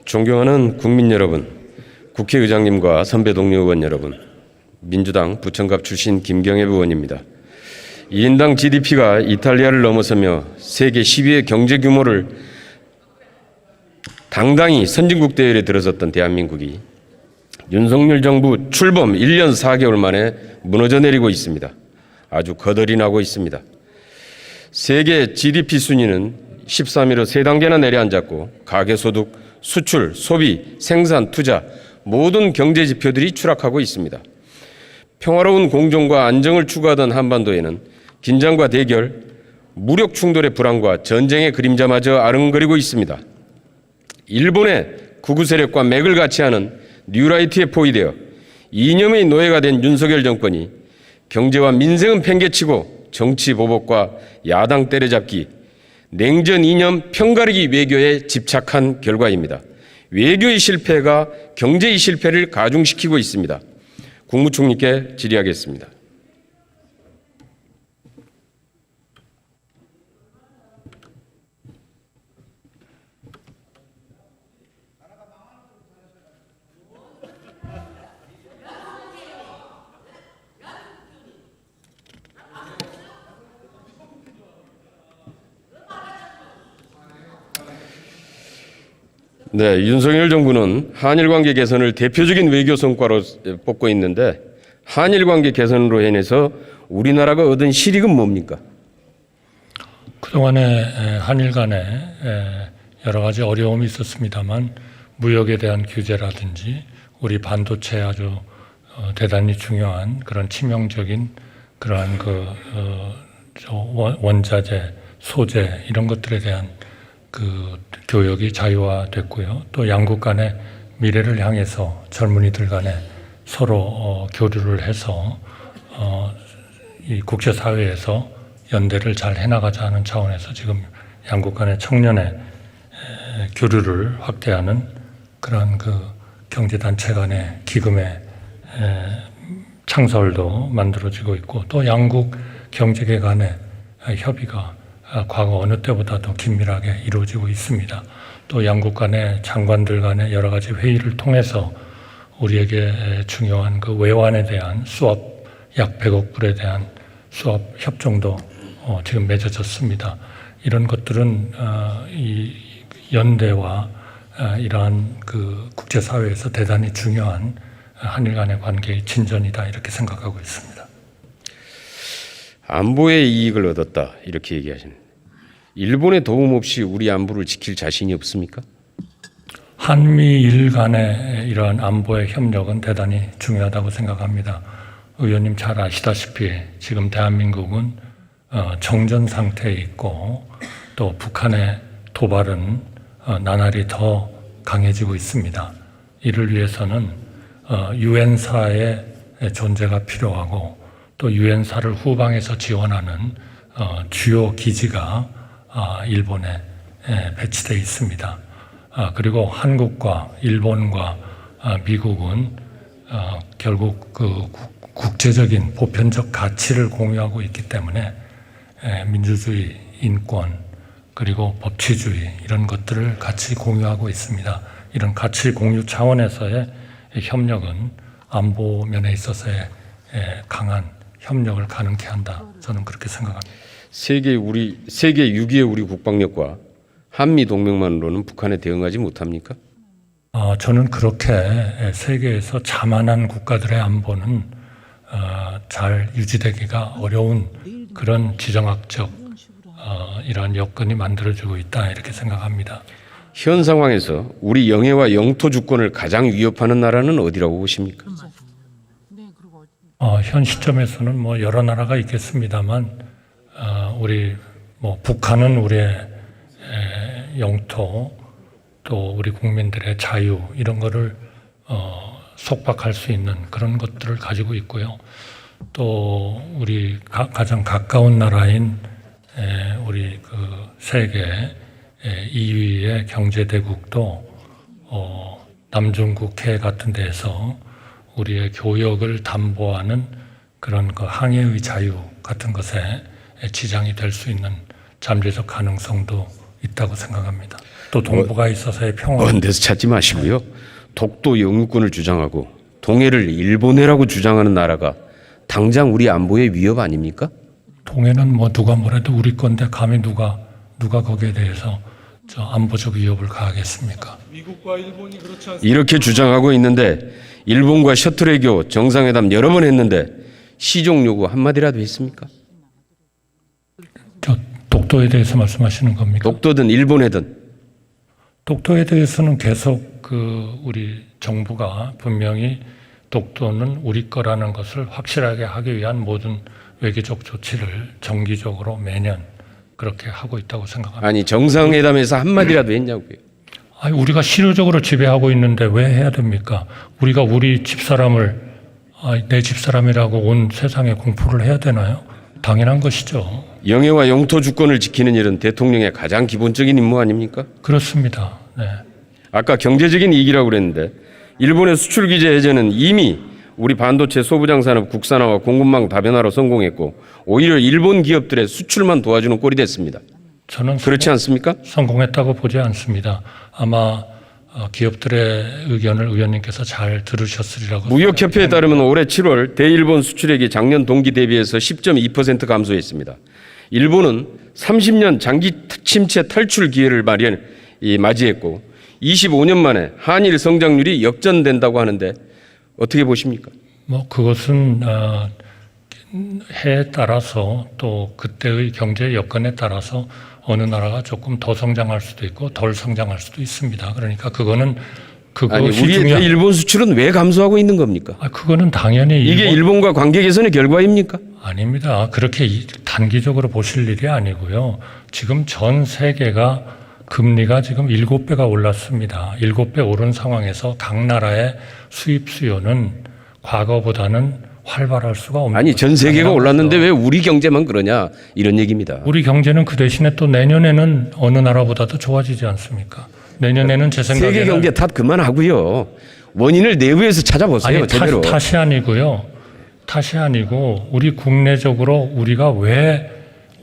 존경하는 국민 여러분, 국회의장님과 선배 동료 의원 여러분, 민주당 부천갑 출신 김경엽 의원입니다. 2인당 GDP가 이탈리아를 넘어서며 세계 10위의 경제 규모를 당당히 선진국 대열에 들어섰던 대한민국이 윤석열 정부 출범 1년 4개월 만에 무너져 내리고 있습니다. 아주 거덜이 나고 있습니다. 세계 GDP 순위는 13위로 3단계나 내려앉았고 가계소득, 수출, 소비, 생산, 투자 모든 경제 지표들이 추락하고 있습니다. 평화로운 공정과 안정을 추구하던 한반도에는 긴장과 대결, 무력 충돌의 불안과 전쟁의 그림자마저 아른거리고 있습니다. 일본의 극우 세력과 맥을 같이 하는 뉴라이트에 포위되어 이념의 노예가 된 윤석열 정권이 경제와 민생은 팽개치고 정치 보복과 야당 때려잡기, 냉전 이념 편가르기 외교에 집착한 결과입니다. 외교의 실패가 경제의 실패를 가중시키고 있습니다. 국무총리께 질의하겠습니다. 네, 윤석열 정부는 한일 관계 개선을 대표적인 외교 성과로 뽑고 있는데 한일 관계 개선으로 인해서 우리나라가 얻은 실익은 뭡니까? 그동안에 한일 간에 여러 가지 어려움이 있었습니다만 무역에 대한 규제라든지 우리 반도체에 아주 대단히 중요한 그런 치명적인 그러한 원자재, 소재 이런 것들에 대한 그 교역이 자유화됐고요. 또 양국 간의 미래를 향해서 젊은이들 간에 서로 교류를 해서 이 국제사회에서 연대를 잘 해나가자 는 차원에서 지금 양국 간의 청년의 교류를 확대하는 그런 그 경제단체 간의 기금의 창설도 만들어지고 있고 또 양국 경제계 간의 협의가 과거 어느 때보다도 긴밀하게 이루어지고 있습니다. 또 양국 간의 장관들 간의 여러 가지 회의를 통해서 우리에게 중요한 그 외환에 대한 수업 약 100억 불에 대한 수업 협정도 지금 맺어졌습니다. 이런 것들은 이 연대와 이러한 그 국제사회에서 대단히 중요한 한일 간의 관계의 진전이다 이렇게 생각하고 있습니다. 안보의 이익을 얻었다 이렇게 얘기하시는. 일본의 도움 없이 우리 안보를 지킬 자신이 없습니까? 한미일 간의 이러한 안보의 협력은 대단히 중요하다고 생각합니다. 의원님 잘 아시다시피 지금 대한민국은 정전 상태에 있고 또 북한의 도발은 나날이 더 강해지고 있습니다. 이를 위해서는 유엔사의 존재가 필요하고 또 유엔사를 후방에서 지원하는 주요 기지가 일본에 배치되어 있습니다. 그리고 한국과 일본과 미국은 결국 그 국제적인 보편적 가치를 공유하고 있기 때문에 민주주의, 인권, 그리고 법치주의 이런 것들을 같이 공유하고 있습니다. 이런 가치 공유 차원에서의 협력은 안보 면에 있어서의 강한 협력을 가능케 한다. 저는 그렇게 생각합니다. 세계 6위의 우리 국방력과 한미 동맹만으로는 북한에 대응하지 못합니까? 저는 그렇게 세계에서 자만한 국가들의 안보는 잘 유지되기가 어려운 그런 지정학적 이러한 여건이 만들어지고 있다 이렇게 생각합니다. 현 상황에서 우리 영해와 영토 주권을 가장 위협하는 나라는 어디라고 보십니까? 현 시점에서는 뭐 여러 나라가 있겠습니다만 우리 뭐 북한은 우리의 영토 또 우리 국민들의 자유 이런 거를 속박할 수 있는 그런 것들을 가지고 있고요. 또 우리 가장 가까운 나라인 우리 그 세계 2위의 경제 대국도 남중국해 같은 데서 우리의 교역을 담보하는 그런 그 항해의 자유 같은 것에 지장이 될 수 있는 잠재적 가능성도 있다고 생각합니다. 또 동북아에 있어서의 평화. 먼 데서 찾지 마시고요. 독도 영유권을 주장하고 동해를 일본해라고 주장하는 나라가 당장 우리 안보의 위협 아닙니까? 동해는 뭐 누가 뭐래도 우리 건데 감히 누가 거기에 대해서 저 안보적 위협을 가하겠습니까? 미국과 일본이 그렇지 않습니까? 이렇게 주장하고 있는데 일본과 셔틀 외교 정상회담 여러 번 했는데 시종 요구 한마디라도 했습니까? 저 독도에 대해서 말씀하시는 겁니까? 독도든 일본해든. 독도에 대해서는 계속 우리 정부가 분명히 독도는 우리 거라는 것을 확실하게 하기 위한 모든 외교적 조치를 정기적으로 매년 그렇게 하고 있다고 생각합니다. 아니 정상회담에서 한마디라도 했냐고요. 아니, 우리가 실효적으로 지배하고 있는데 왜 해야 됩니까? 우리가 우리 집사람을 내 집사람이라고 온 세상에 공포를 해야 되나요? 당연한 것이죠. 영해와 영토 주권을 지키는 일은 대통령의 가장 기본적인 임무 아닙니까? 그렇습니다. 네. 아까 경제적인 이익이라고 그랬는데 일본의 수출 규제 해제는 이미 우리 반도체 소부장 산업 국산화와 공급망 다변화로 성공했고 오히려 일본 기업들의 수출만 도와주는 꼴이 됐습니다. 저는 그렇지 않습니까? 성공했다고 보지 않습니다. 아마 기업들의 의견을 의원님께서 잘 들으셨으리라고. 무역협회에 따르면 올해 7월 대일본 수출액이 작년 동기 대비해서 10.2% 감소했습니다. 일본은 30년 장기 침체 탈출 기회를 맞이했고 25년 만에 한일 성장률이 역전된다고 하는데 어떻게 보십니까? 뭐 그것은 해에 따라서 또 그때의 경제 여건에 따라서 어느 나라가 조금 더 성장할 수도 있고 덜 성장할 수도 있습니다. 그러니까 그것이 우리의 대일본 수출은 왜 감소하고 있는 겁니까? 그거는 당연히 이게 일본과 관계 개선의 결과입니까? 아닙니다. 그렇게 단기적으로 보실 일이 아니고요. 지금 전 세계가 금리가 지금 7배가 올랐습니다. 7배 오른 상황에서 각 나라의 수입 수요는 과거보다는 활발할 수가 없는 아니 전 세계가 올랐는데 왜 우리 경제만 그러냐 이런 얘기입니다. 우리 경제는 그 대신에 또 내년에는 어느 나라보다도 좋아지지 않습니까? 내년에는 제 생각에는 세계 경제 탓 그만하고요. 원인을 내부에서 찾아보세요. 아니, 제대로. 탓이 아니고 우리 국내적으로 우리가 왜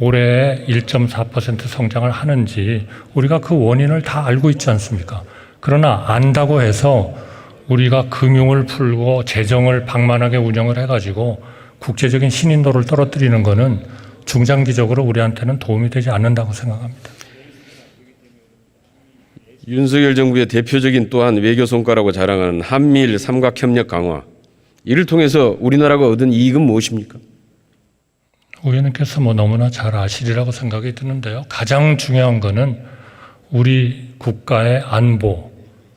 올해 1.4% 성장을 하는지 우리가 그 원인을 다 알고 있지 않습니까? 그러나 안다고 해서 우리가 금융을 풀고 재정을 방만하게 운영을 해가지고 국제적인 신인도를 떨어뜨리는 것은 중장기적으로 우리한테는 도움이 되지 않는다고 생각합니다. 윤석열 정부의 대표적인 또한 외교 성과라고 자랑하는 한미일 삼각협력 강화. 이를 통해서 우리나라가 얻은 이익은 무엇입니까? 의원님께서 너무나 잘 아시리라고 생각이 드는데요. 가장 중요한 것은 우리 국가의 안보,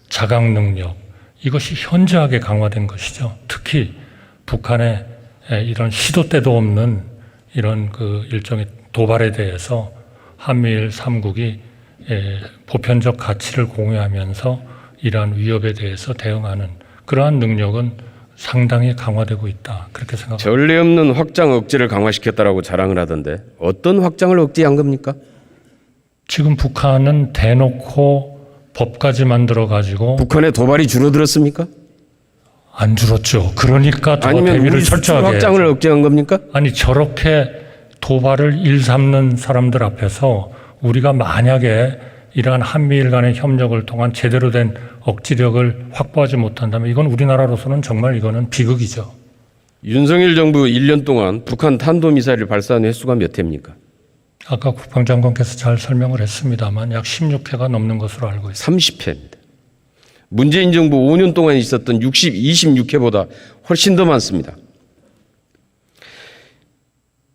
자각 능력, 이것이 현저하게 강화된 것이죠. 특히 북한의 이런 시도 때도 없는 이런 일종의 도발에 대해서 한미일 3국이 보편적 가치를 공유하면서 이러한 위협에 대해서 대응하는 그러한 능력은 상당히 강화되고 있다. 그렇게 생각합니다. 전례 없는 확장 억제를 강화시켰다라고 자랑을 하던데 어떤 확장을 억제한 겁니까? 지금 북한은 대놓고 법까지 만들어가지고 북한의 도발이 줄어들었습니까? 안 줄었죠. 그러니까 더 아니면 대비를 우리 수출 철저하게 확장을 해야죠. 억제한 겁니까? 아니 저렇게 도발을 일삼는 사람들 앞에서 우리가 만약에 이러한 한미일 간의 협력을 통한 제대로 된 억지력을 확보하지 못한다면 이건 우리나라로서는 정말 이거는 비극이죠. 윤석열 정부 1년 동안 북한 탄도미사일을 발사한 횟수가 몇 회입니까? 아까 국방장관께서 잘 설명을 했습니다만 약 16회가 넘는 것으로 알고 있습니다. 30회입니다. 문재인 정부 5년 동안 있었던 26회보다 훨씬 더 많습니다.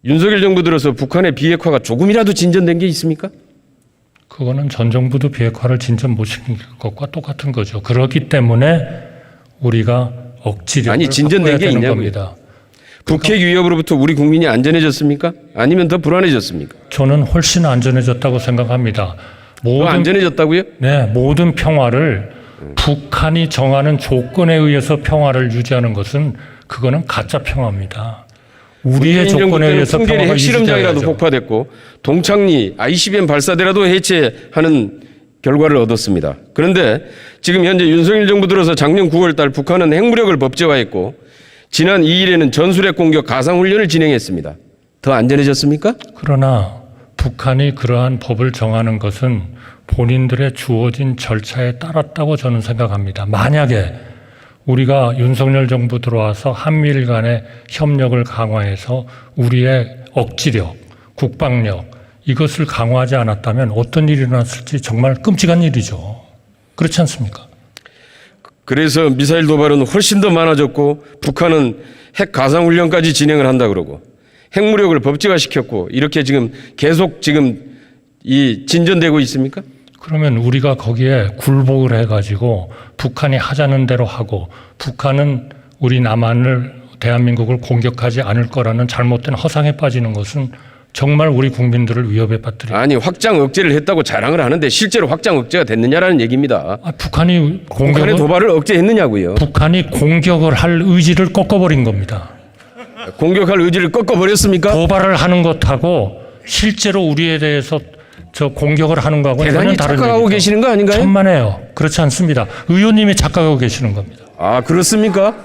윤석열 정부 들어서 북한의 비핵화가 조금이라도 진전된 게 있습니까? 그거는 전 정부도 비핵화를 진전 못 시킨 것과 똑같은 거죠. 그렇기 때문에 우리가 억지력을 아니, 진전된 확보해야 게 되는 있냐고요. 겁니다. 북핵 위협으로부터 우리 국민이 안전해졌습니까? 아니면 더 불안해졌습니까? 저는 훨씬 안전해졌다고 생각합니다. 더 안전해졌다고요? 모든 평화를 북한이 정하는 조건에 의해서 평화를 유지하는 것은 그거는 가짜 평화입니다. 우리의 조건에 의해서 풍계리 평화가 핵실험장이라도 유지돼야죠. 폭파됐고 동창리 ICBM 발사대라도 해체하는 결과를 얻었습니다. 그런데 지금 현재 윤석열 정부 들어서 작년 9월 달 북한은 핵무력을 법제화했고 지난 2일에는 전술핵 공격 가상훈련을 진행했습니다. 더 안전해졌습니까? 그러나 북한이 그러한 법을 정하는 것은 본인들의 주어진 절차에 따랐다고 저는 생각합니다. 만약에 우리가 윤석열 정부 들어와서 한미일 간의 협력을 강화해서 우리의 억지력, 국방력 이것을 강화하지 않았다면 어떤 일이 일어났을지 정말 끔찍한 일이죠. 그렇지 않습니까? 그래서 미사일 도발은 훨씬 더 많아졌고 북한은 핵 가상훈련까지 진행을 한다 그러고 핵무력을 법제화시켰고 이렇게 지금 계속 지금 이 진전되고 있습니까? 그러면 우리가 거기에 굴복을 해가지고 북한이 하자는 대로 하고 북한은 우리 남한을 대한민국을 공격하지 않을 거라는 잘못된 허상에 빠지는 것은 정말 우리 국민들을 위협에 빠뜨립니다. 아니 확장 억제를 했다고 자랑을 하는데 실제로 확장 억제가 됐느냐라는 얘기입니다. 북한의 도발을 억제했느냐고요. 북한이 공격을 할 의지를 꺾어버린 겁니다. 공격할 의지를 꺾어버렸습니까? 도발을 하는 것하고 실제로 우리에 대해서 저 공격을 하는 거하고는 대단히 다른 착각하고 얘기죠. 계시는 거 아닌가요? 천만에요. 그렇지 않습니다. 의원님이 착각하고 계시는 겁니다. 아 그렇습니까?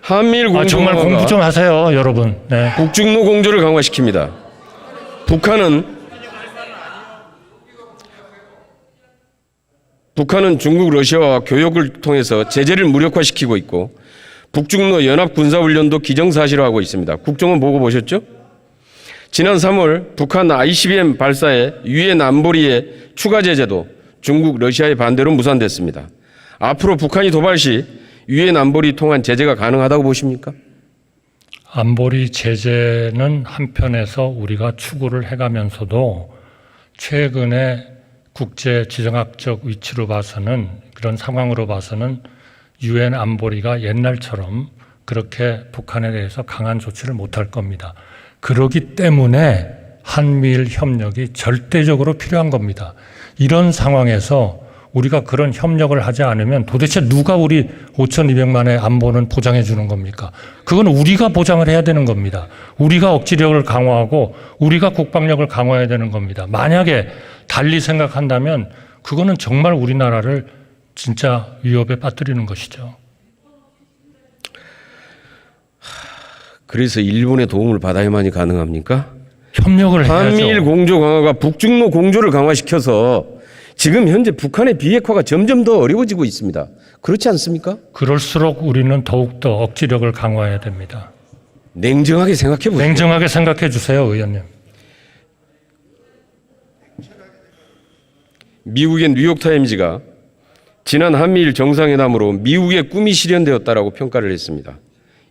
한미일 공조 정말 강화가 공부 좀 하세요, 여러분. 네. 북중로 공조를 강화시킵니다. 북한은 중국, 러시아와 교역을 통해서 제재를 무력화시키고 있고 북중로 연합 군사훈련도 기정사실화하고 있습니다. 국정원 보고 보셨죠? 지난 3월 북한 ICBM 발사에 유엔 안보리의 추가 제재도 중국, 러시아의 반대로 무산됐습니다. 앞으로 북한이 도발 시 유엔 안보리 통한 제재가 가능하다고 보십니까? 안보리 제재는 한편에서 우리가 추구를 해가면서도 최근에 국제 지정학적 위치로 봐서는 그런 상황으로 봐서는 유엔 안보리가 옛날처럼 그렇게 북한에 대해서 강한 조치를 못할 겁니다. 그렇기 때문에 한미일 협력이 절대적으로 필요한 겁니다. 이런 상황에서 우리가 그런 협력을 하지 않으면 도대체 누가 우리 5,200만의 안보는 보장해 주는 겁니까? 그건 우리가 보장을 해야 되는 겁니다. 우리가 억지력을 강화하고 우리가 국방력을 강화해야 되는 겁니다. 만약에 달리 생각한다면 그거는 정말 우리나라를 진짜 위협에 빠뜨리는 것이죠. 그래서 일본의 도움을 받아야만이 가능합니까? 협력을 해야죠. 한미일 공조 강화가 북중로 공조를 강화시켜서 지금 현재 북한의 비핵화가 점점 더 어려워지고 있습니다. 그렇지 않습니까? 그럴수록 우리는 더욱더 억지력을 강화해야 됩니다. 냉정하게 생각해 보세요. 냉정하게 생각해 주세요, 의원님. 미국의 뉴욕타임즈가 지난 한미일 정상회담으로 미국의 꿈이 실현되었다라고 평가를 했습니다.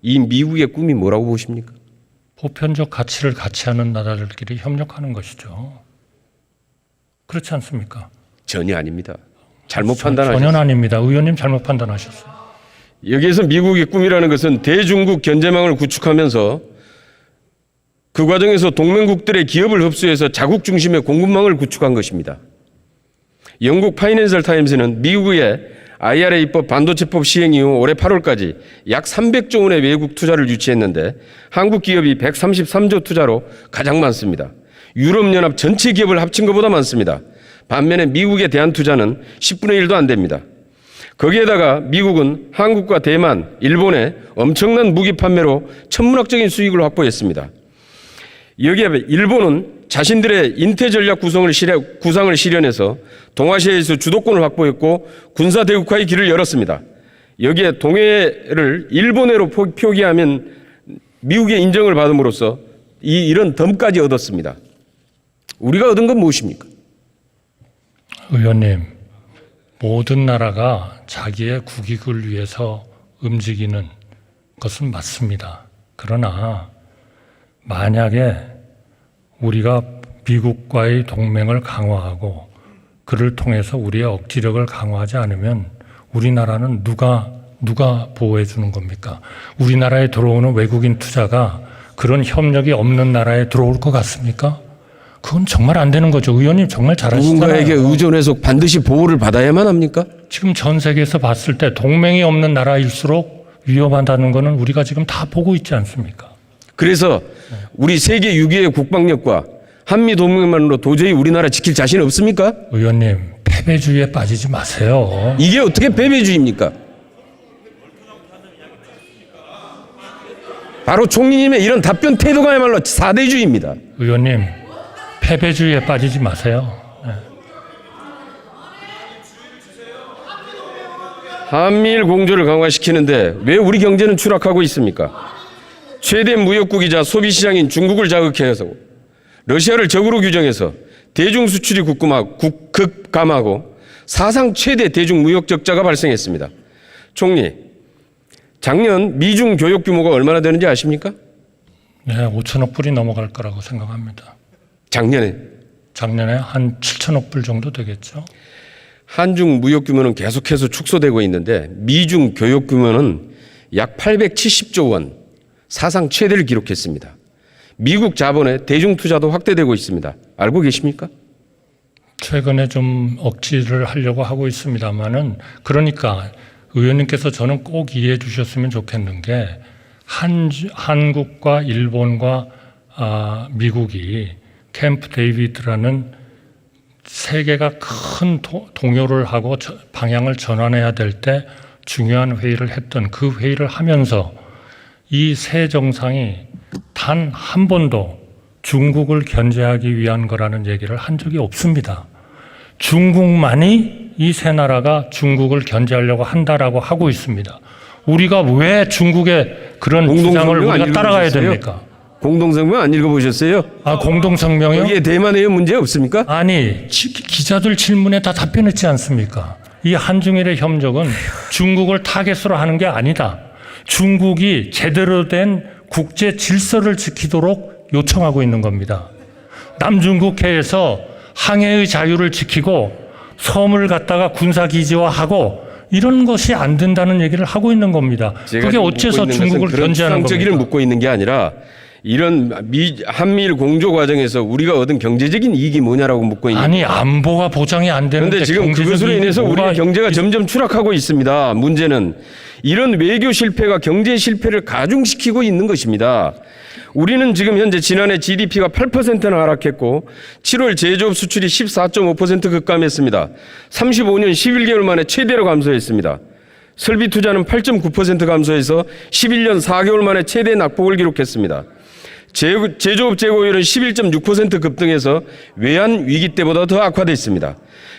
이 미국의 꿈이 뭐라고 보십니까? 보편적 가치를 같이 하는 나라들끼리 협력하는 것이죠. 그렇지 않습니까? 전혀 아닙니다. 잘못 판단하셨어요. 전혀 아닙니다. 의원님 잘못 판단하셨어요. 여기에서 미국의 꿈이라는 것은 대중국 견제망을 구축하면서 그 과정에서 동맹국들의 기업을 흡수해서 자국 중심의 공급망을 구축한 것입니다. 영국 파이낸셜 타임스는 미국의 IRA법 반도체법 시행 이후 올해 8월까지 약 300조 원의 외국 투자를 유치했는데 한국 기업이 133조 투자로 가장 많습니다. 유럽연합 전체 기업을 합친 것보다 많습니다. 반면에 미국에 대한 투자는 10분의 1도 안 됩니다. 거기에다가 미국은 한국과 대만, 일본에 엄청난 무기 판매로 천문학적인 수익을 확보했습니다. 여기에 일본은 자신들의 인태 전략 구상을 실현해서 동아시아에서 주도권을 확보했고 군사 대국화의 길을 열었습니다. 여기에 동해를 일본해로 표기하면 미국의 인정을 받음으로써 이런 덤까지 얻었습니다. 우리가 얻은 건 무엇입니까? 의원님, 모든 나라가 자기의 국익을 위해서 움직이는 것은 맞습니다. 그러나 만약에 우리가 미국과의 동맹을 강화하고 그를 통해서 우리의 억지력을 강화하지 않으면 우리나라는 누가 보호해 주는 겁니까? 우리나라에 들어오는 외국인 투자가 그런 협력이 없는 나라에 들어올 것 같습니까? 그건 정말 안 되는 거죠. 의원님 정말 잘하시잖아요. 누군가에게 의존해서 반드시 보호를 받아야만 합니까? 지금 전 세계에서 봤을 때 동맹이 없는 나라일수록 위험하다는 거는 우리가 지금 다 보고 있지 않습니까? 그래서 우리 세계 6위의 국방력과 한미 동맹만으로 도저히 우리나라 지킬 자신 없습니까? 의원님, 패배주의에 빠지지 마세요. 이게 어떻게 패배주의입니까? 바로 총리님의 이런 답변 태도가야말로 사대주의입니다. 의원님, 패배주의에 빠지지 마세요. 네. 한미일 공조를 강화시키는데 왜 우리 경제는 추락하고 있습니까? 최대 무역국이자 소비시장인 중국을 자극해서 러시아를 적으로 규정해서 대중 수출이 급감하고 사상 최대 대중 무역 적자가 발생했습니다. 총리, 작년 미중 교역 규모가 얼마나 되는지 아십니까? 네, 5천억 불이 넘어갈 거라고 생각합니다. 작년에. 작년에 한 7천억 불 정도 되겠죠. 한중 무역 규모는 계속해서 축소되고 있는데 미중 교역 규모는 약 870조 원, 사상 최대를 기록했습니다. 미국 자본의 대중 투자도 확대되고 있습니다. 알고 계십니까? 최근에 좀 억지를 하려고 하고 있습니다만은, 그러니까 의원님께서 저는 꼭 이해해 주셨으면 좋겠는 게, 한국과 일본과 미국이 캠프 데이비드라는 세계가 큰 동요를 하고 방향을 전환해야 될 때 중요한 회의를 했던 그 회의를 하면서 이 세 정상이 단 한 번도 중국을 견제하기 위한 거라는 얘기를 한 적이 없습니다. 중국만이 이 세 나라가 중국을 견제하려고 한다라고 하고 있습니다. 우리가 왜 중국의 그런 주장을 우리가 따라가야 됩니까? 공동성명 안 읽어보셨어요? 공동성명이요? 여기에 대만의 문제 없습니까? 아니, 기자들 질문에 다 답변했지 않습니까? 이 한중일의 협력은 중국을 타겟으로 하는 게 아니다. 중국이 제대로 된 국제 질서를 지키도록 요청하고 있는 겁니다. 남중국해에서 항해의 자유를 지키고 섬을 갖다가 군사기지화하고 이런 것이 안 된다는 얘기를 하고 있는 겁니다. 그게 어째서 중국을 견제하는 겁니까? 수상적이를 묻고 있는 게 아니라 이런 한미일 공조 과정에서 우리가 얻은 경제적인 이익이 뭐냐라고 묻고 있는. 아니, 안보가 보장이 안 되는데 그런데 지금 그것으로 인해서 우리의 경제가 점점 추락하고 있습니다. 문제는 이런 외교 실패가 경제 실패를 가중시키고 있는 것입니다. 우리는 지금 현재 지난해 GDP가 8%나 하락했고 7월 제조업 수출이 14.5% 급감했습니다. 35년 11개월 만에 최대로 감소했습니다. 설비 투자는 8.9% 감소해서 11년 4개월 만에 최대 낙폭을 기록했습니다. 제조업 재고율은 11.6% 급등해서 외환 위기 때보다 더 악화됐습니다.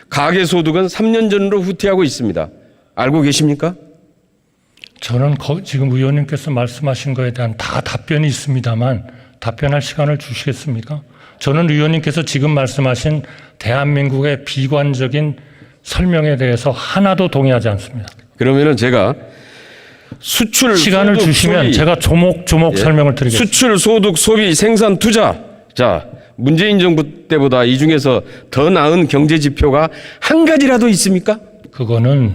가계소득은 3년 전으로 후퇴하고 있습니다. 알고 계십니까? 저는 지금 의원님께서 말씀하신 거에 대한 다 답변이 있습니다만 답변할 시간을 주시겠습니까? 저는 의원님께서 지금 말씀하신 대한민국의 비관적인 설명에 대해서 하나도 동의하지 않습니다. 그러면은 제가 수출 시간을 소득, 주시면 소비, 제가 조목조목 설명을 드리겠습니다. 수출, 소득, 소비, 생산, 투자. 자, 문재인 정부 때보다 이 중에서 더 나은 경제 지표가 한 가지라도 있습니까? 그거는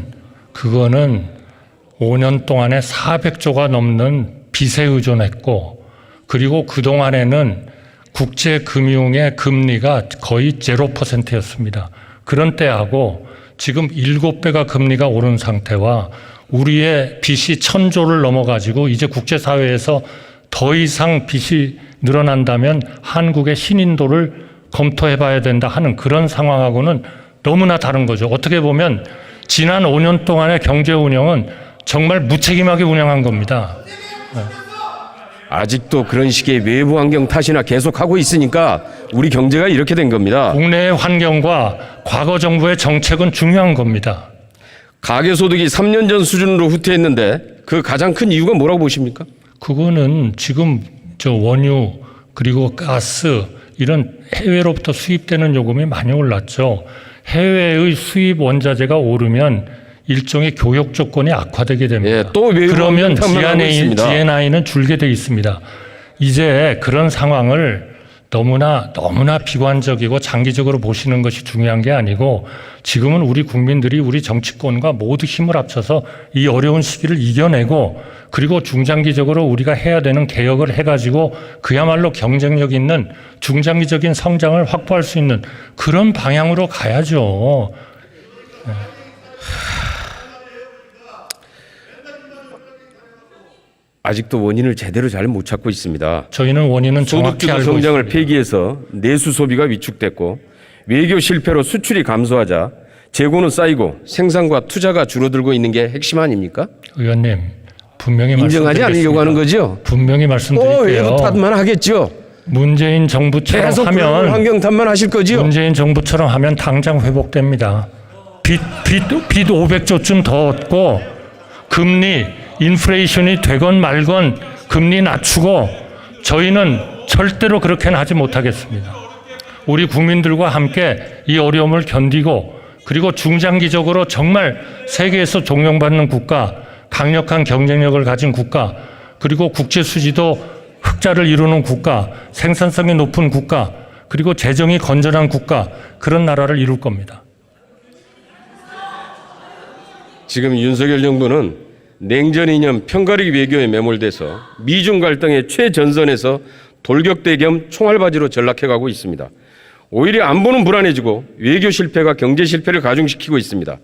5년 동안에 400조가 넘는 빚에 의존했고, 그리고 그동안에는 국제금융의 금리가 거의 0%였습니다. 그런 때하고 지금 7배가 금리가 오른 상태와 우리의 빚이 1000조를 넘어가지고 이제 국제사회에서 더 이상 빚이 늘어난다면 한국의 신인도를 검토해봐야 된다 하는 그런 상황하고는 너무나 다른 거죠. 어떻게 보면 지난 5년 동안의 경제 운영은 정말 무책임하게 운영한 겁니다. 아직도 그런 식의 외부 환경 탓이나 계속하고 있으니까 우리 경제가 이렇게 된 겁니다. 국내의 환경과 과거 정부의 정책은 중요한 겁니다. 가계소득이 3년 전 수준으로 후퇴했는데 그 가장 큰 이유가 뭐라고 보십니까? 그거는 지금 원유 그리고 가스 이런 해외로부터 수입되는 요금이 많이 올랐죠. 해외의 수입 원자재가 오르면 일종의 교역 조건이 악화되게 됩니다. 예, 또 그러면 GNI는 줄게 돼 있습니다. 이제 그런 상황을 너무나 비관적이고 장기적으로 보시는 것이 중요한 게 아니고 지금은 우리 국민들이 우리 정치권과 모두 힘을 합쳐서 이 어려운 시기를 이겨내고 그리고 중장기적으로 우리가 해야 되는 개혁을 해가지고 그야말로 경쟁력 있는 중장기적인 성장을 확보할 수 있는 그런 방향으로 가야죠. 아직도 원인을 제대로 잘 못 찾고 있습니다. 저희는 원인은 정확히 소득주도 알고 성장을 있습니다. 폐기해서 내수 소비가 위축됐고 외교 실패로 수출이 감소하자 재고는 쌓이고 생산과 투자가 줄어들고 있는 게 핵심 아닙니까? 의원님 분명히 인정하지 않으려고 하는 거죠? 분명히 말씀드릴게요. 외교 탓만 하겠죠? 문재인 정부처럼 계속 하면 환경 탓만 하실 거죠? 문재인 정부처럼 하면 당장 회복됩니다. 빚 500조쯤 더 얻고 금리, 인플레이션이 되건 말건 금리 낮추고 저희는 절대로 그렇게는 하지 못하겠습니다. 우리 국민들과 함께 이 어려움을 견디고 그리고 중장기적으로 정말 세계에서 존경받는 국가, 강력한 경쟁력을 가진 국가, 그리고 국제 수지도 흑자를 이루는 국가, 생산성이 높은 국가, 그리고 재정이 건전한 국가, 그런 나라를 이룰 겁니다. 지금 윤석열 정부는 냉전 이념 편가르기 외교에 매몰돼서 미중 갈등의 최전선에서 돌격대 겸 총알바지로 전락해가고 있습니다. 오히려 안보는 불안해지고 외교 실패가 경제 실패를 가중시키고 있습니다.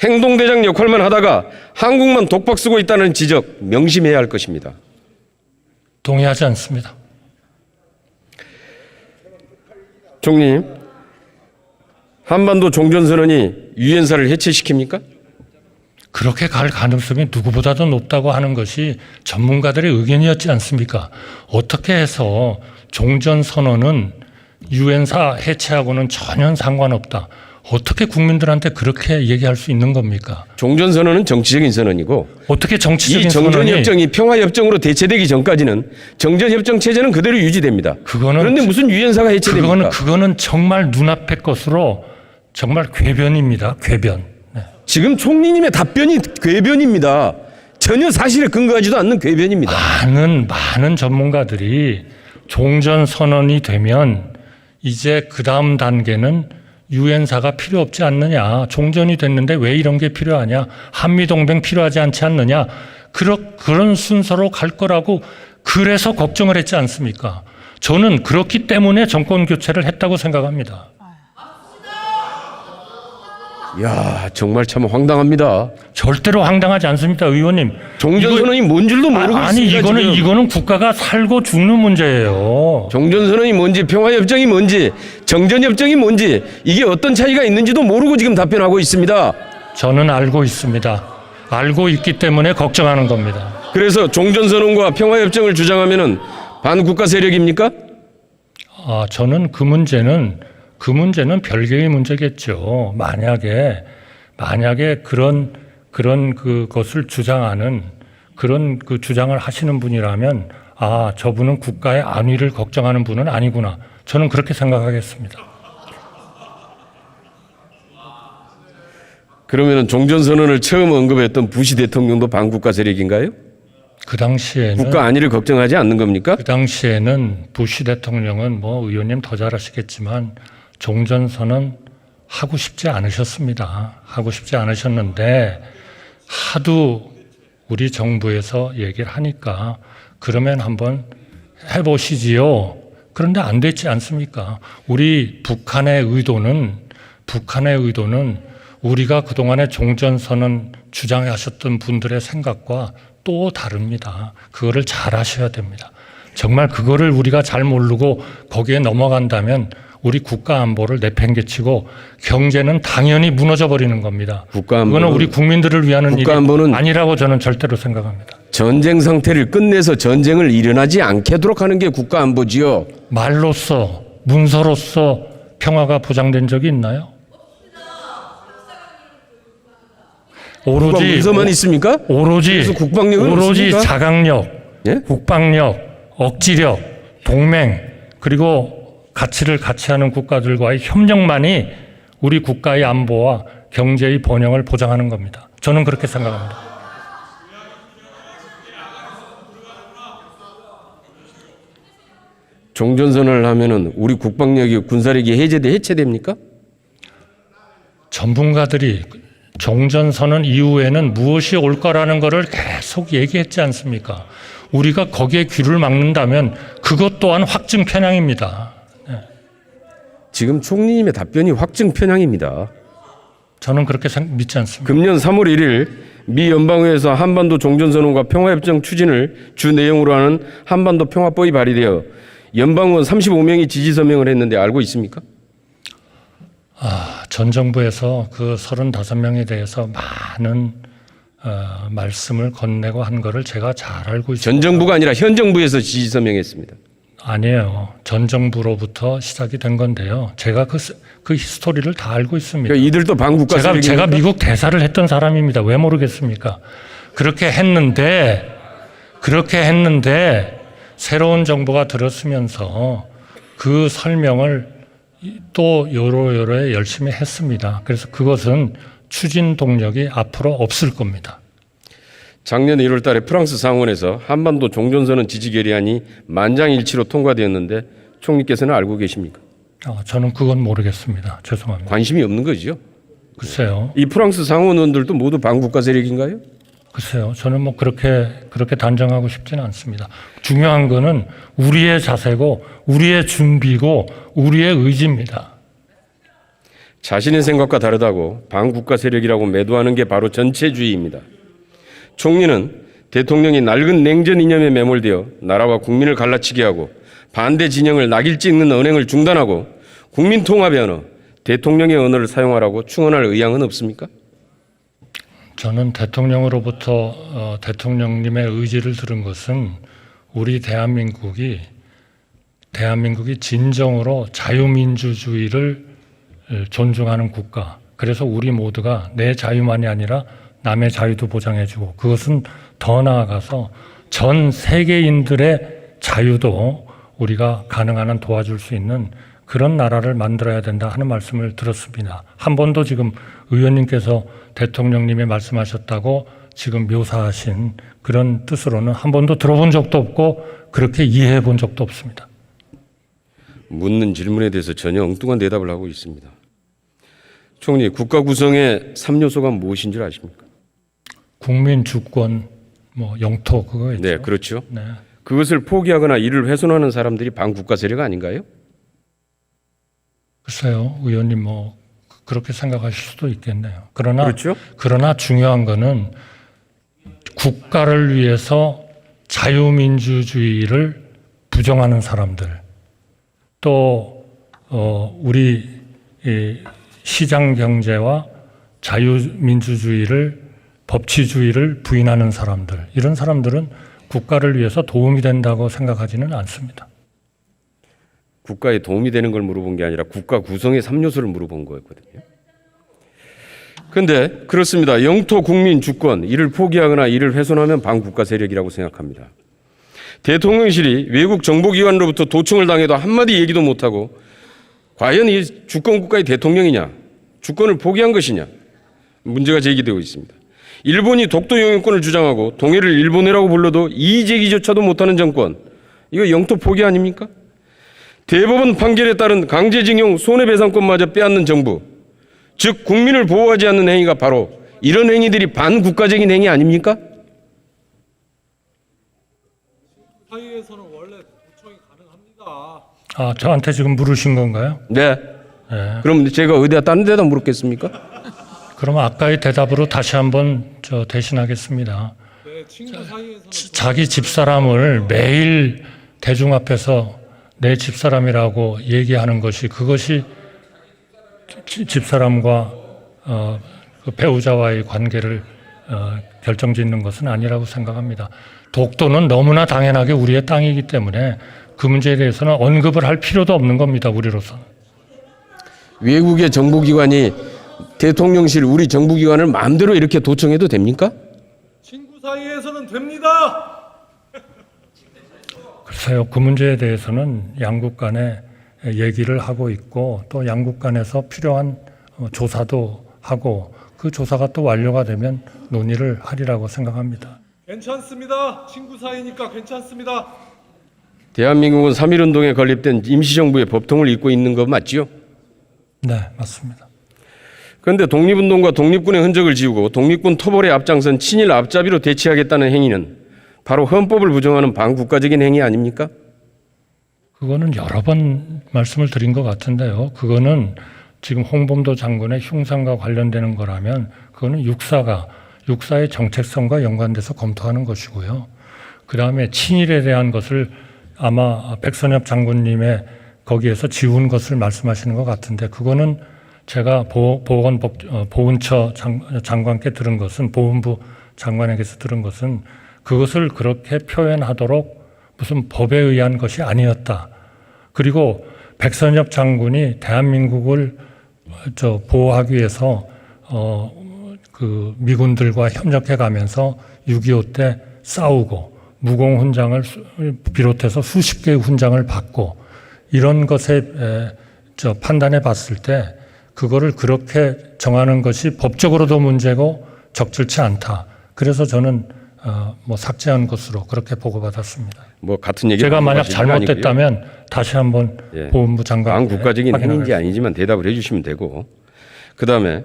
행동대장 역할만 하다가 한국만 독박 쓰고 있다는 지적 명심해야 할 것입니다. 동의하지 않습니다. 총리님, 한반도 종전선언이 유엔사를 해체시킵니까? 그렇게 갈 가능성이 누구보다도 높다고 하는 것이 전문가들의 의견이었지 않습니까? 어떻게 해서 종전선언은 유엔사 해체하고는 전혀 상관없다. 어떻게 국민들한테 그렇게 얘기할 수 있는 겁니까? 종전선언은 정치적인 선언이고 어떻게 이 정치적인 선언이 정전협정이 평화협정으로 대체되기 전까지는 정전협정 체제는 그대로 유지됩니다. 그런데 무슨 유엔사가 해체됩니까? 그거는 정말 눈앞의 것으로 정말 궤변입니다. 궤변. 네. 지금 총리님의 답변이 궤변입니다. 전혀 사실에 근거하지도 않는 궤변입니다. 많은 전문가들이 종전선언이 되면 이제 그 다음 단계는 유엔사가 필요 없지 않느냐. 종전이 됐는데 왜 이런 게 필요하냐. 한미동맹 필요하지 않지 않느냐. 그런 순서로 갈 거라고 그래서 걱정을 했지 않습니까? 저는 그렇기 때문에 정권 교체를 했다고 생각합니다. 이야, 정말 참 황당합니다. 절대로 황당하지 않습니다, 의원님. 종전선언이 뭔 줄도 모르고 있습니다. 지금. 이거는 국가가 살고 죽는 문제예요. 종전선언이 뭔지 평화협정이 뭔지 정전협정이 뭔지 이게 어떤 차이가 있는지도 모르고 지금 답변하고 있습니다. 저는 알고 있습니다. 알고 있기 때문에 걱정하는 겁니다. 그래서 종전선언과 평화협정을 주장하면은 반국가 세력입니까? 저는 그 문제는 별개의 문제겠죠. 만약에 그런 그것을 주장하는 그런 그 주장을 하시는 분이라면 저분은 국가의 안위를 걱정하는 분은 아니구나. 저는 그렇게 생각하겠습니다. 그러면은 종전선언을 처음 언급했던 부시 대통령도 반국가 세력인가요? 그 당시에는 국가 안위를 걱정하지 않는 겁니까? 그 당시에는 부시 대통령은 의원님 더 잘 아시겠지만 종전선언 하고 싶지 않으셨습니다. 하고 싶지 않으셨는데 하도 우리 정부에서 얘기를 하니까 그러면 한번 해보시지요. 그런데 안 됐지 않습니까? 우리 북한의 의도는 우리가 그동안에 종전선언 주장하셨던 분들의 생각과 또 다릅니다. 그거를 잘 아셔야 됩니다. 정말 그거를 우리가 잘 모르고 거기에 넘어간다면 우리 국가 안보를 내팽개치고 경제는 당연히 무너져 버리는 겁니다. 그거는 우리 국민들을 위한 일이 아니라고 저는 절대로 생각합니다. 전쟁 상태를 끝내서 전쟁을 일어나지 않도록 하는 게 국가 안보지요. 말로써 문서로서 평화가 보장된 적이 있나요? 오로지 문서만 있습니까? 오로지 없습니까? 자강력, 예? 국방력, 억지력, 동맹 그리고 가치를 같이 하는 국가들과의 협력만이 우리 국가의 안보와 경제의 번영을 보장하는 겁니다. 저는 그렇게 생각합니다. 종전선언을 하면은 우리 국방력이 군사력이 해체됩니까? 전문가들이 종전선언 이후에는 무엇이 올 거라는 것을 계속 얘기했지 않습니까? 우리가 거기에 귀를 막는다면 그것 또한 확증 편향입니다. 지금 총리님의 답변이 확증 편향입니다. 저는 그렇게 믿지 않습니다. 금년 3월 1일 미 연방의회에서 한반도 종전선언과 평화협정 추진을 주 내용으로 하는 한반도 평화법이 발의되어 연방의원 35명이 지지서명을 했는데 알고 있습니까? 전 정부에서 그 35명에 대해서 많은 말씀을 건네고 한 거를 제가 잘 알고 있습니다. 전 정부가 아니라 현 정부에서 지지서명했습니다. 아니에요. 전 정부로부터 시작이 된 건데요. 제가 그 히스토리를 다 알고 있습니다. 그러니까 이들도 반국가 세력입니까? 제가 미국 대사를 했던 사람입니다. 왜 모르겠습니까? 그렇게 했는데 새로운 정부가 들었으면서 그 설명을 또 여러 열심히 했습니다. 그래서 그것은 추진 동력이 앞으로 없을 겁니다. 작년 1월 달에 프랑스 상원에서 한반도 종전선언 지지 결의안이 만장일치로 통과되었는데 총리께서는 알고 계십니까? 저는 그건 모르겠습니다. 죄송합니다. 관심이 없는 거죠. 글쎄요. 이 프랑스 상원 의원들도 모두 반국가 세력인가요? 글쎄요. 저는 뭐 그렇게 단정하고 싶지는 않습니다. 중요한 거는 우리의 자세고 우리의 준비고 우리의 의지입니다. 자신의 생각과 다르다고 반국가 세력이라고 매도하는 게 바로 전체주의입니다. 총리는 대통령이 낡은 냉전 이념에 매몰되어 나라와 국민을 갈라치게 하고 반대 진영을 낙일 찍는 언행을 중단하고 국민 통합의 언어, 대통령의 언어를 사용하라고 충원할 의향은 없습니까? 저는 대통령으로부터 대통령님의 의지를 들은 것은 우리 대한민국이 진정으로 자유민주주의를 존중하는 국가. 그래서 우리 모두가 내 자유만이 아니라 남의 자유도 보장해주고 그것은 더 나아가서 전 세계인들의 자유도 우리가 가능한 한 도와줄 수 있는 그런 나라를 만들어야 된다 하는 말씀을 들었습니다. 한 번도 지금 의원님께서 대통령님이 말씀하셨다고 지금 묘사하신 그런 뜻으로는 한 번도 들어본 적도 없고 그렇게 이해해 본 적도 없습니다. 묻는 질문에 대해서 전혀 엉뚱한 대답을 하고 있습니다. 총리, 국가 구성의 3요소가 무엇인 줄 아십니까? 국민, 주권, 영토 그거겠죠. 네, 그렇죠. 네. 그것을 포기하거나 이를 훼손하는 사람들이 반국가 세력 아닌가요? 글쎄요, 의원님 그렇게 생각하실 수도 있겠네요. 그렇죠. 그러나 중요한 거는 국가를 위해서 자유민주주의를 부정하는 사람들, 또 우리 시장 경제와 자유민주주의를 법치주의를 부인하는 사람들, 이런 사람들은 국가를 위해서 도움이 된다고 생각하지는 않습니다. 국가에 도움이 되는 걸 물어본 게 아니라 국가 구성의 3요소를 물어본 거였거든요. 그런데 그렇습니다. 영토, 국민, 주권 이를 포기하거나 이를 훼손하면 반국가 세력이라고 생각합니다. 대통령실이 외국 정보기관으로부터 도청을 당해도 한마디 얘기도 못하고 과연 이 주권국가의 대통령이냐, 주권을 포기한 것이냐 문제가 제기되고 있습니다. 일본이 독도 영유권을 주장하고 동해를 일본해라고 불러도 이의제기조차도 못하는 정권, 이거 영토 포기 아닙니까? 대법원 판결에 따른 강제징용 손해배상권마저 빼앗는 정부, 즉 국민을 보호하지 않는 행위가 바로 이런 행위들이 반국가적인 행위 아닙니까? 사이에서는 원래 도청이 가능합니다. 저한테 지금 물으신 건가요? 네. 네. 그럼 제가 어디다 다른 데다 물었겠습니까? 그러면 아까의 대답으로 다시 한번 대신하겠습니다. 네, 친구 사이에서는 자기 집사람을 매일 대중 앞에서 내 집사람이라고 얘기하는 것이 그것이 집사람과 그 배우자와의 관계를 결정짓는 것은 아니라고 생각합니다. 독도는 너무나 당연하게 우리의 땅이기 때문에 그 문제에 대해서는 언급을 할 필요도 없는 겁니다. 우리로서는. 외국의 정보기관이 대통령실 우리 정부기관을 마음대로 이렇게 도청해도 됩니까? 친구 사이에서는 됩니다. 글쎄요. 그 문제에 대해서는 양국 간에 얘기를 하고 있고 또 양국 간에서 필요한 조사도 하고 그 조사가 또 완료가 되면 논의를 하리라고 생각합니다. 괜찮습니다. 친구 사이니까 괜찮습니다. 대한민국은 3.1운동에 건립된 임시정부의 법통을 잇고 있는 거 맞지요? 네, 맞습니다. 그런데 독립운동과 독립군의 흔적을 지우고 독립군 토벌에 앞장선 친일 앞잡이로 대치하겠다는 행위는 바로 헌법을 부정하는 반국가적인 행위 아닙니까? 그거는 여러 번 말씀을 드린 것 같은데요. 그거는 지금 홍범도 장군의 흉상과 관련되는 거라면 그거는 육사의 정책성과 연관돼서 검토하는 것이고요. 그다음에 친일에 대한 것을 아마 백선엽 장군님의 거기에서 지운 것을 말씀하시는 것 같은데 그거는 제가 보훈처 장관께 들은 것은 보훈부 장관에게서 들은 것은 그것을 그렇게 표현하도록 무슨 법에 의한 것이 아니었다. 그리고 백선엽 장군이 대한민국을 보호하기 위해서 그 미군들과 협력해 가면서 6.25 때 싸우고 무공 훈장을 비롯해서 수십 개의 훈장을 받고 이런 것에 판단해 봤을 때 그거를 그렇게 정하는 것이 법적으로도 문제고 적절치 않다. 그래서 저는 뭐 삭제한 것으로 그렇게 보고받았습니다. 뭐 같은 얘기 제가 만약 잘못됐다면 다시 한번 보훈부 장관 국가적인 행위인지 아니지만 대답을 해주시면 되고, 그 다음에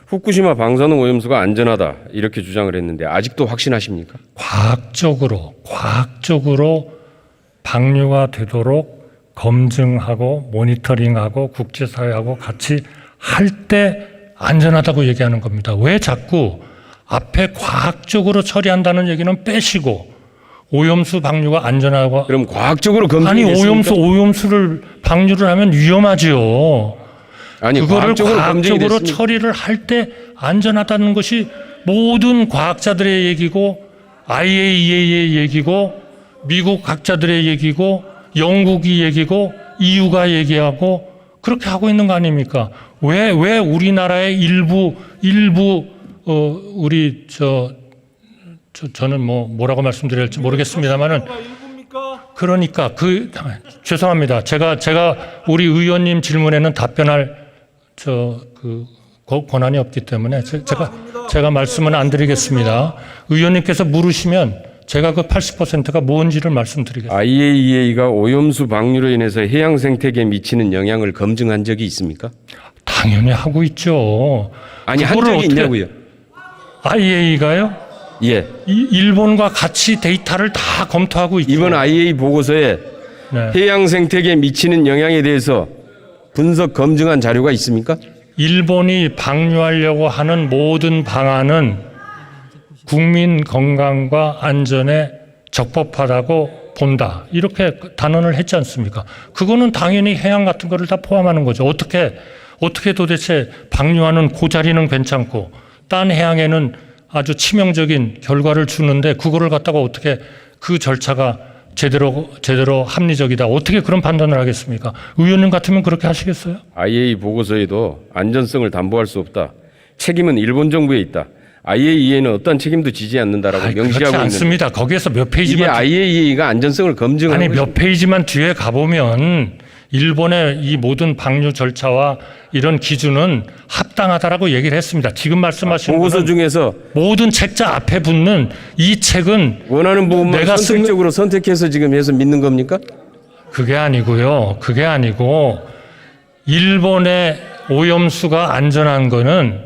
후쿠시마 방사능 오염수가 안전하다 이렇게 주장을 했는데 아직도 확신하십니까? 과학적으로 방류가 되도록 검증하고 모니터링하고 국제사회하고 같이 할 때 안전하다고 얘기하는 겁니다. 왜 자꾸 앞에 과학적으로 처리한다는 얘기는 빼시고 오염수 방류가 안전하고 그럼 과학적으로 검증이 아니 됐습니까? 오염수를 방류를 하면 위험하지요. 아니 그거를 검증이 과학적으로 됐습니까? 처리를 할 때 안전하다는 것이 모든 과학자들의 얘기고 IAEA의 얘기고 미국 학자들의 얘기고 영국이 얘기고 EU가 얘기하고 그렇게 하고 있는 거 아닙니까? 왜 우리나라의 일부 우리 저는 뭐라고 말씀드려야 할지 모르겠습니다만은 일부입니까? 그러니까 죄송합니다. 제가 우리 의원님 질문에는 답변할 권한이 없기 때문에 제가 말씀은 안 드리겠습니다. 의원님께서 물으시면 제가 그 80%가 뭔지를 말씀드리겠습니다. IAEA가 오염수 방류로 인해서 해양 생태계에 미치는 영향을 검증한 적이 있습니까? 당연히 하고 있죠. 아니 한 적이 있냐고요? IAEA가요? 예. 일본과 같이 데이터를 다 검토하고 있죠. 이번 IAEA 보고서에 네. 해양 생태계에 미치는 영향에 대해서 분석 검증한 자료가 있습니까? 일본이 방류하려고 하는 모든 방안은 국민 건강과 안전에 적법하다고 본다. 이렇게 단언을 했지 않습니까? 그거는 당연히 해양 같은 거를 다 포함하는 거죠. 어떻게 도대체 방류하는 그 자리는 괜찮고 딴 해양에는 아주 치명적인 결과를 주는데 그거를 갖다가 어떻게 그 절차가 제대로 합리적이다. 어떻게 그런 판단을 하겠습니까? 의원님 같으면 그렇게 하시겠어요? IAEA 보고서에도 안전성을 담보할 수 없다. 책임은 일본 정부에 있다. IAEA는 어떤 책임도 지지 않는다라고 명시하고 그렇지 있는데 않습니다. 거기에서 몇 이게 페이지만 IAEA가 안전성을 검증하는 아니 몇 페이지만 뒤에 가보면 일본의 이 모든 방류 절차와 이런 기준은 합당하다라고 얘기를 했습니다. 지금 말씀하신 보고서 거는 중에서 모든 책자 앞에 붙는 이 책은 원하는 부분만 내가 선택적으로 선택해서 지금 해서 믿는 겁니까? 그게 아니고요. 그게 아니고 일본의 오염수가 안전한 거는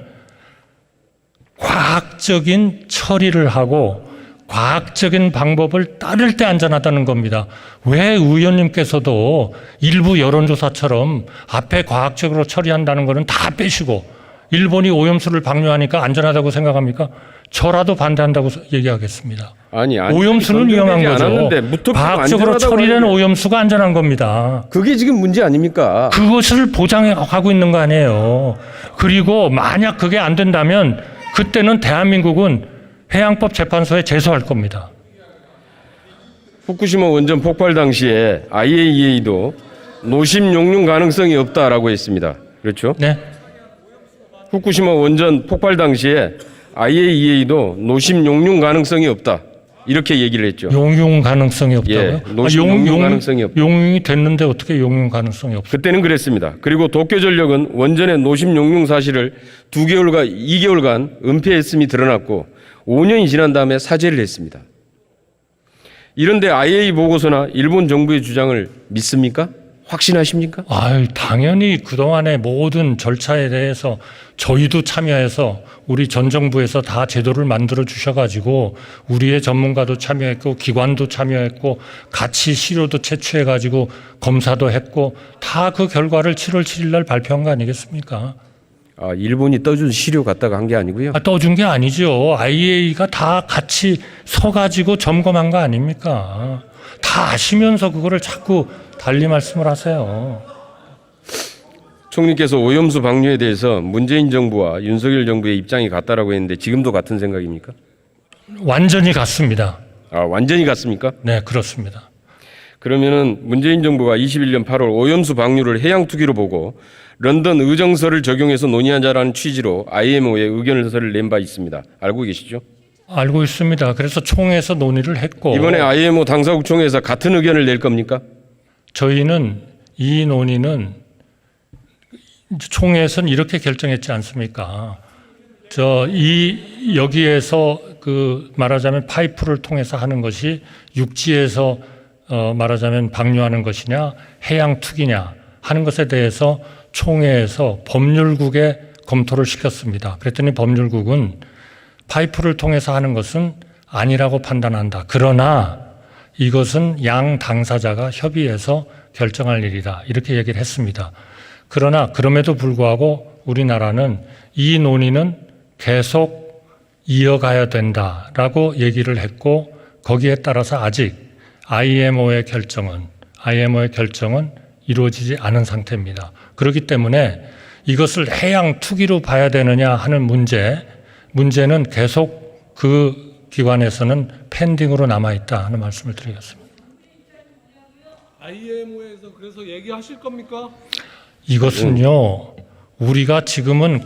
과학적인 처리를 하고 과학적인 방법을 따를 때 안전하다는 겁니다. 왜 의원님께서도 일부 여론조사처럼 앞에 과학적으로 처리한다는 거는 다 빼시고 일본이 오염수를 방류하니까 안전하다고 생각합니까? 저라도 반대한다고 얘기하겠습니다. 아니 오염수는 위험한 거죠. 무턱대고 과학적으로 안전하다고 처리된 하는데 오염수가 안전한 겁니다. 그게 지금 문제 아닙니까? 그것을 보장하고 있는 거 아니에요. 그리고 만약 그게 안 된다면 그때는 대한민국은 해양법 재판소에 제소할 겁니다. 후쿠시마 원전 폭발 당시에 IAEA도 노심 용융 가능성이 없다라고 했습니다. 그렇죠? 네. 후쿠시마 원전 폭발 당시에 IAEA도 노심 용융 가능성이 없다. 이렇게 얘기를 했죠. 용융 가능성이 없다고요? 예, 노심 용융 가능성이 없다. 용융이 됐는데 어떻게 용융 가능성이 없어요? 그때는 그랬습니다. 그리고 도쿄전력은 원전의 노심 용융 사실을 2개월간 은폐했음이 드러났고 5년이 지난 다음에 사죄를 했습니다. 이런데 IAEA 보고서나 일본 정부의 주장을 믿습니까? 확신하십니까? 당연히 그동안의 모든 절차에 대해서 저희도 참여해서 우리 전 정부에서 다 제도를 만들어 주셔가지고 우리의 전문가도 참여했고 기관도 참여했고 같이 시료도 채취해가지고 검사도 했고 다 그 결과를 7월 7일 날 발표한 거 아니겠습니까? 일본이 떠준 시료 갖다가 한 게 아니고요. 떠준 게 아니죠. IAEA가 다 같이 서가지고 점검한 거 아닙니까? 다 아시면서 그거를 자꾸 달리 말씀을 하세요. 총리께서 오염수 방류에 대해서 문재인 정부와 윤석열 정부의 입장이 같다라고 했는데 지금도 같은 생각입니까? 완전히 같습니다. 완전히 같습니까? 네, 그렇습니다. 그러면은 문재인 정부가 21년 8월 오염수 방류를 해양 투기로 보고 런던 의정서를 적용해서 논의하자라는 취지로 IMO에 의견서를 낸 바 있습니다. 알고 계시죠? 알고 있습니다. 그래서 총회에서 논의를 했고 이번에 IMO 당사국 총회에서 같은 의견을 낼 겁니까? 저희는 이 논의는 총회에서는 이렇게 결정했지 않습니까? 여기에서 말하자면 파이프를 통해서 하는 것이 육지에서 말하자면 방류하는 것이냐 해양 투기냐 하는 것에 대해서 총회에서 법률국에 검토를 시켰습니다. 그랬더니 법률국은 파이프를 통해서 하는 것은 아니라고 판단한다. 그러나 이것은 양 당사자가 협의해서 결정할 일이다. 이렇게 얘기를 했습니다. 그러나 그럼에도 불구하고 우리나라는 이 논의는 계속 이어가야 된다라고 얘기를 했고 거기에 따라서 아직 IMO의 결정은 이루어지지 않은 상태입니다. 그렇기 때문에 이것을 해양 투기로 봐야 되느냐 하는 문제는 계속 그 기관에서는 펜딩으로 남아있다 하는 말씀을 드리겠습니다. IMO에서 그래서 얘기하실 겁니까? 이것은요, 우리가 지금은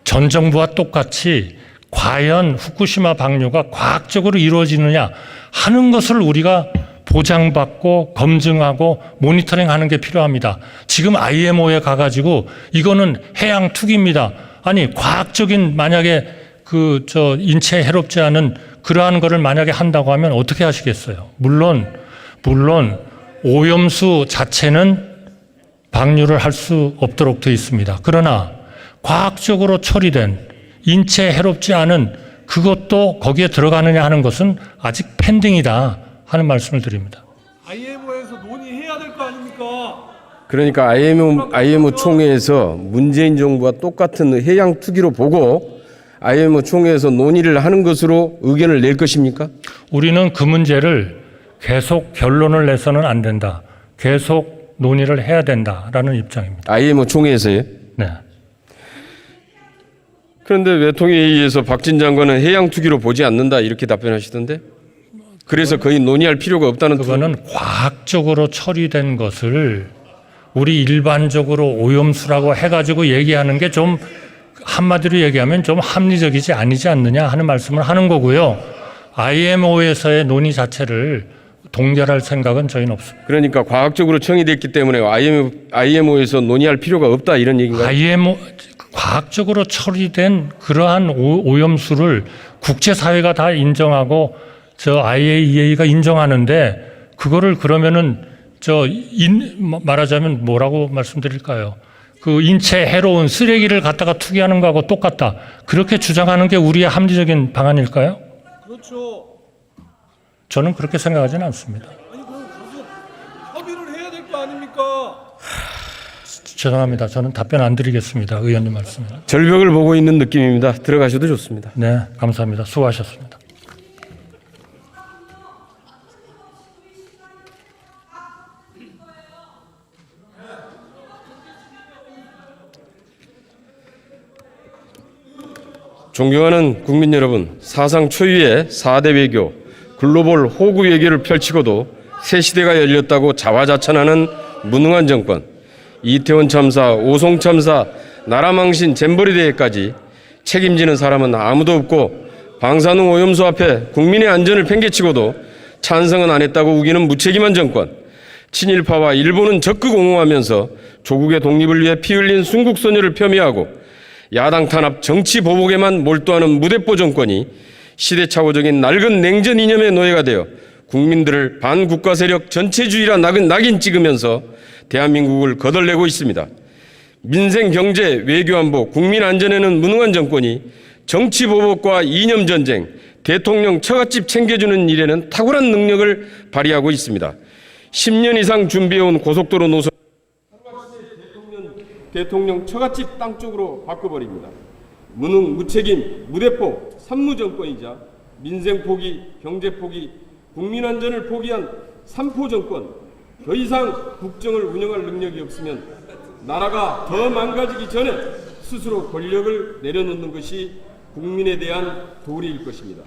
전 정부와 똑같이 과연 후쿠시마 방류가 과학적으로 이루어지느냐 하는 것을 우리가 보장받고 검증하고 모니터링하는 게 필요합니다. 지금 IMO에 가가지고 이거는 해양 투기입니다. 아니 과학적인 만약에 인체에 해롭지 않은 그러한 거를 만약에 한다고 하면 어떻게 하시겠어요? 물론 오염수 자체는 방류를 할 수 없도록 되어 있습니다. 그러나 과학적으로 처리된 인체에 해롭지 않은 그것도 거기에 들어가느냐 하는 것은 아직 펜딩이다 하는 말씀을 드립니다. IMO에서 논의해야 될 거 아닙니까? 그러니까 IMO 총회에서 문재인 정부와 똑같은 해양 투기로 보고 IMO 총회에서 논의를 하는 것으로 의견을 낼 것입니까? 우리는 그 문제를 계속 결론을 내서는 안 된다. 계속 논의를 해야 된다라는 입장입니다. IMO 총회에서요? 네. 그런데 외통회의에서 박진 장관은 해양 투기로 보지 않는다 이렇게 답변하시던데? 그래서 거의 논의할 필요가 없다는 그거는 과학적으로 처리된 것을 우리 일반적으로 오염수라고 해가지고 얘기하는 게 좀 한마디로 얘기하면 좀 합리적이지 아니지 않느냐 하는 말씀을 하는 거고요. IMO에서의 논의 자체를 동결할 생각은 저희는 없습니다. 그러니까 과학적으로 청의됐기 때문에 IMO에서 논의할 필요가 없다 이런 얘기인가요? IMO 과학적으로 처리된 그러한 오염수를 국제사회가 다 인정하고 IAEA가 인정하는데 그거를 그러면은 말하자면 뭐라고 말씀드릴까요? 그 인체에 해로운 쓰레기를 갖다가 투기하는 거하고 똑같다. 그렇게 주장하는 게 우리의 합리적인 방안일까요? 그렇죠. 저는 그렇게 생각하지는 않습니다. 아니 그럼 가서 협의를 해야 될 거 아닙니까? 죄송합니다. 저는 답변 안 드리겠습니다. 의원님 말씀에. 절벽을 보고 있는 느낌입니다. 들어가셔도 좋습니다. 네, 감사합니다. 수고하셨습니다. 존경하는 국민 여러분, 사상 초유의 4대 외교, 글로벌 호구 외교를 펼치고도 새 시대가 열렸다고 자화자찬하는 무능한 정권, 이태원 참사, 오송 참사, 나라망신 잼버리 대회까지 책임지는 사람은 아무도 없고 방사능 오염수 앞에 국민의 안전을 팽개치고도 찬성은 안 했다고 우기는 무책임한 정권, 친일파와 일본은 적극 옹호하면서 조국의 독립을 위해 피 흘린 순국소녀를 폄훼하고 야당 탄압 정치 보복에만 몰두하는 무대뽀 정권이 시대착오적인 낡은 냉전 이념의 노예가 되어 국민들을 반국가 세력 전체주의라 낙인 찍으면서 대한민국을 거덜내고 있습니다. 민생, 경제, 외교, 안보, 국민 안전에는 무능한 정권이 정치 보복과 이념 전쟁, 대통령 처갓집 챙겨주는 일에는 탁월한 능력을 발휘하고 있습니다. 10년 이상 준비해온 고속도로 노선 대통령 처갓집 땅 쪽으로 바꿔버립니다. 무능, 무책임, 무대포, 산무정권이자 민생 포기, 경제 포기, 국민 안전을 포기한 삼포 정권, 더 이상 국정을 운영할 능력이 없으면 나라가 더 망가지기 전에 스스로 권력을 내려놓는 것이 국민에 대한 도리일 것입니다.